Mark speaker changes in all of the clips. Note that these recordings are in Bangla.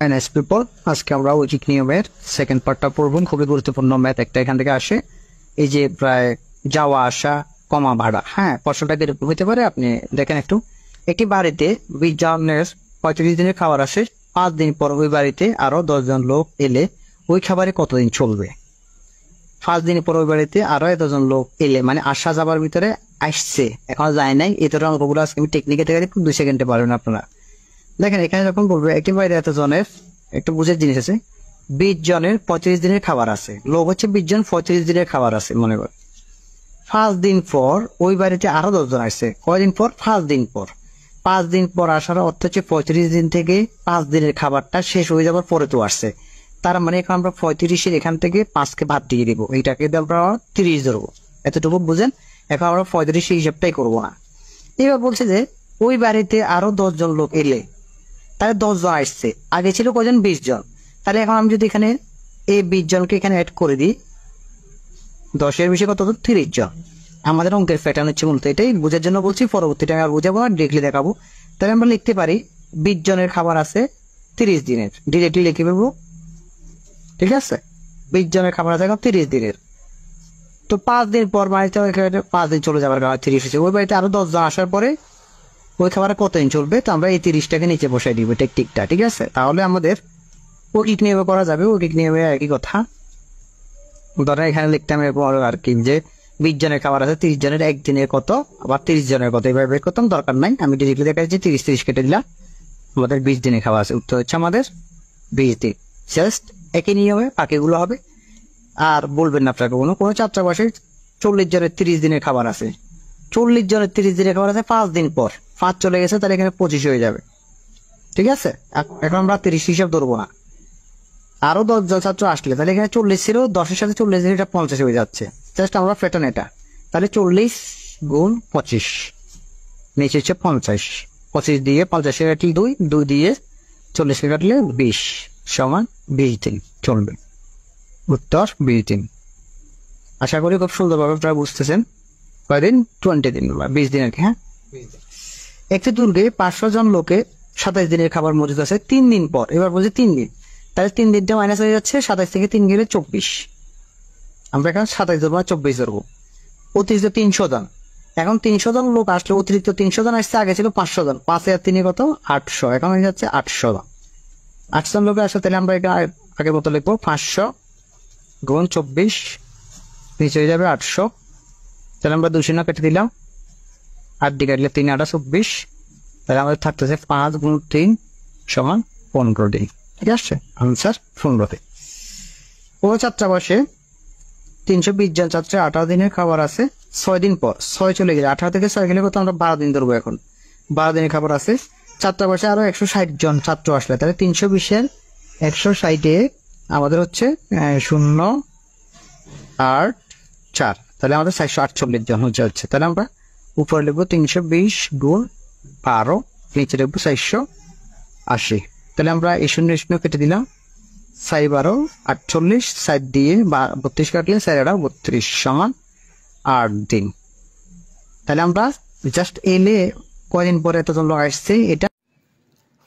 Speaker 1: এনএস পিপল, আজকে আমরা ঐকিক নিয়মের সেকেন্ড পার্টটা পড়ব। খুবই গুরুত্বপূর্ণ ম্যাথ একটা এখান থেকে আসে। এই যে প্রায় যাওয়া আসা কমা ভাড়া, হ্যাঁ প্রশ্নটা কিরকম হতে পারে আপনি দেখেন একটু। একটি বাড়িতে 20 জনের 35 দিনের খাবার আসে, 5 দিন পর ওই বাড়িতে আরো 10 জন লোক এলে ওই খাবারে কতদিন চলবে? 5 দিন পর ওই বাড়িতে আরো 10 জন লোক এলে, মানে আসা যাবার ভিতরে আসছে, এখন যায় নাই। এই ধরনের অঙ্কগুলো আজকে আমি টেকনিকে থেকে 2 সেকেন্ডে পারবেন আপনারা। দেখেন এখানে যখন বলবে একটি বাড়িতে এত জনের, একটু বুঝের জিনিস আছে, 20 জনের 35 দিনের খাবার আছে, লোক হচ্ছে 20 জন, 35 দিনের খাবার আছে মনে কর। 5 দিন পর ওই বাড়িতে আরো 10 জন আসছে, কয়দিন পর? 5 দিন পর। 5 দিন পর আসার অর্থ হচ্ছে 35 দিন থেকে 5 দিনের খাবারটা শেষ হয়ে যাবার পরে তো আসছে। তার মানে এখন আমরা 35-এর এখান থেকে 5কে বাদ দিয়ে দিব, এইটাকে আমরা 30 ধরবো। এতটুকু বুঝেন? এখন আমরা 35 হিসাবটাই করবো না। এবার বলছে যে ওই বাড়িতে আরো 10 জন লোক এলে, তাহলে 10 জন আসছে, আগে ছিল কজন? 20 জন। তাহলে এখন আমি যদি এখানে এই 20 জনকে এখানে অ্যাড করে দিই, 10-এর বেশি কত? 30 জন। আমাদের অঙ্কের প্যাটার্ন হচ্ছে মূলত এটাই, বোঝার জন্য বলছি, পরবর্তীটা আর বোঝাবো না, ডিরেক্টলি দেখাবো। তাহলে আমরা লিখতে পারি 20 জনের খাবার আছে 30 দিনের, ডিরেক্টলি লিখে ফেলবো। ঠিক আছে, 20 জনের খাবার আছে এখন 30 দিনের। তো 5 দিন পর বাড়িতে 5 দিন চলে যাবার কারণে 30 হচ্ছে, ওই বাড়িতে আরো 10 জন আসার পরে ওই খাবারে কতদিন চলবে? তো আমরা এই 30টাকে নিচে বসাই দিব টেকটিকটা। ঠিক আছে, তাহলে আমাদের ঐকিক নিয়মে করা যাবে। ঐকিক নিয়মে একই কথা, ধরেন এখানে লিখতাম এরকম আর কি, যে 20 জনের খাবার আছে, 30 জনের একদিনের কত, আবার 30 জনের কত, এভাবে বের করতাম, দরকার নাই। আমি ডিরেক্টলি দেখাচ্ছি 30 কেটে দিলাম, আমাদের 20 দিনের খাবার আছে। উত্তর হচ্ছে আমাদের 20 দিন। জাস্ট একই নিয়মে বাকিগুলো হবে। আর বলবেন না আপনাকে কোনো ছাত্রাবাসে 40 জনের 30 দিনের খাবার আছে, 40 জনের 30 দিনের খাবার আছে 5 দিন পর, 5 চলে গেছে, তাহলে এখানে 25 হয়ে যাবে। ঠিক আছে, এখন আমরা 30 হিসাব ধরবো না। আরো 10 জন ছাত্র আসলে তাহলে এখানে 40 ছিল, 10-এর সাথে 40 দিন, এটা 50 হয়ে যাচ্ছে। জাস্ট আমরা প্যাটার্ন এটা, তাহলে 40 গুণ 25, নিচে হচ্ছে 50, 25 দিয়ে 50 কাটলে 2, 2 দিয়ে 40 কাটলে 20 সমান 20 দিন চলবে। উত্তর 20 দিন। আশা করি খুব সুন্দরভাবে আপনারা বুঝতেছেন। কয়দিন? 20 দিন বা 20 দিন আর কি। হ্যাঁ, একটি দুর্গে 500 জন লোকে 27 দিনের খাবার মজুদ আছে 3 দিন পর। এবার বলছি 3 দিন, তাহলে 3 দিনটা মাইনাস হয়ে যাচ্ছে, 27 থেকে 3 গেলে 24। আমরা এখন 27 ধরবো, 24 ধরবো। অতিরিক্ত 300 জন, এখন 300 জন লোক আসলে অতিরিক্ত 300 জন আসছে, আগে ছিল 500 জন, 5 আর 3 কত? 800, এখন হয়ে যাচ্ছে 800 জন। 800 জন লোকে আসলে, তাহলে আমরা এটা আগের মতো লিখবো 500 গুণ 24, নিচে হয়ে যাবে 800। তাহলে আমরা 200 না কেটে দিলাম, 8 দিয়ে কাটলে 3 8 24, তাহলে আমাদের থাকতেছে 5 গুণ 3 সমান 15 দিন। ঠিক আছে, আনসার 15 দিন। ও ছাত্রাবাসে 320 জন ছাত্রের 18 দিনের খাবার আছে 6 দিন পর। 6 চলে গেলে, 18 থেকে 6 গেলে কত? আমরা 12 দিন ধরবো এখন। 12 দিনের খাবার আছে। ছাত্রাবাসে আরো 160 জন ছাত্র আসলে, তাহলে 320-এর 160-এ আমাদের হচ্ছে 0 8 4, তাহলে আমাদের 448 জন হচ্ছে। তাহলে আমরা উপরে লিখবো 320 গুণ 12, নিচে লিখবো 480। তাহলে আমরা এই 0 কেটে দিলাম, 4 12 48, 7 দিয়ে 32 কাটলে 4 32 সমান 8 দিন। তাহলে আমরা জাস্ট এলে কয়দিন পরে এতজন লোক আসছে এটা।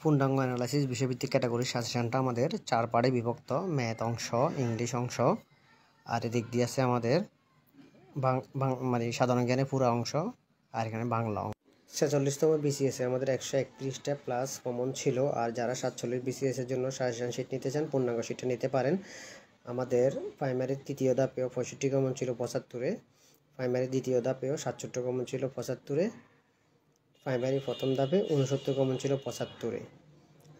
Speaker 2: পূর্ণাঙ্গ অ্যানালাইসিস বিষয়ভিত্তিক ক্যাটাগরি সাজেশনটা আমাদের 4 পার্টে বিভক্ত, ম্যাথ অংশ, ইংলিশ অংশ, আর এদিক দিয়ে আছে আমাদের মানে সাধারণ জ্ঞানের পুরো অংশ, আর এখানে বাংলা অংশ। 46তম বিসিএস এর আমাদের 131টা প্লাস কমন ছিল। আর যারা 47 বিসিএস এর জন্য সাজেশন শিট নিতে চান, পূর্ণাঙ্গ শিটটা নিতে পারেন। আমাদের প্রাইমারির তৃতীয় ধাপেও 65 কমন ছিল 75-এ, প্রাইমারি দ্বিতীয় ধাপেও 67 কমন ছিল 75-এ, প্রাইমারি প্রথম ধাপে 69 কমন ছিল 75-এ,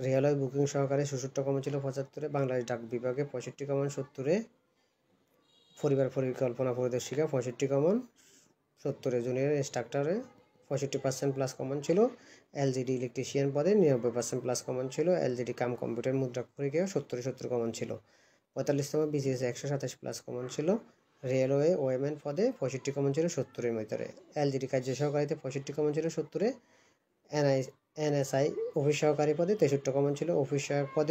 Speaker 2: রেলওয়ে বুকিং সহকারে 66 কমন ছিল 75-এ, বাংলাদেশ ডাক বিভাগে 65 কমন 70-এ, পরিবার পরিকল্পনা পরিদর্শিকা 65 কমন 70-এ, জুনিয়র ইনস্ট্রাক্টরে 65% প্লাস কমন ছিল, এলজিডি ইলেকট্রিশিয়ান পদে 99% প্লাস কমন ছিল, এলজিডি কাম কম্পিউটার মুদ্রা পরীক্ষায় 70 কমন ছিল। 45তম বিসিএস 127 প্লাস কমন ছিল, রেলওয়ে ওয়েম্যান পদে 65 কমন ছিল 70-এর ভিতরে, এলজিডি কার্য সহকারীতে 65 কমন ছিল 70-এ, এনএসআই অফিস সহকারী পদে 63 কমন ছিল, অফিস সহায়ক পদে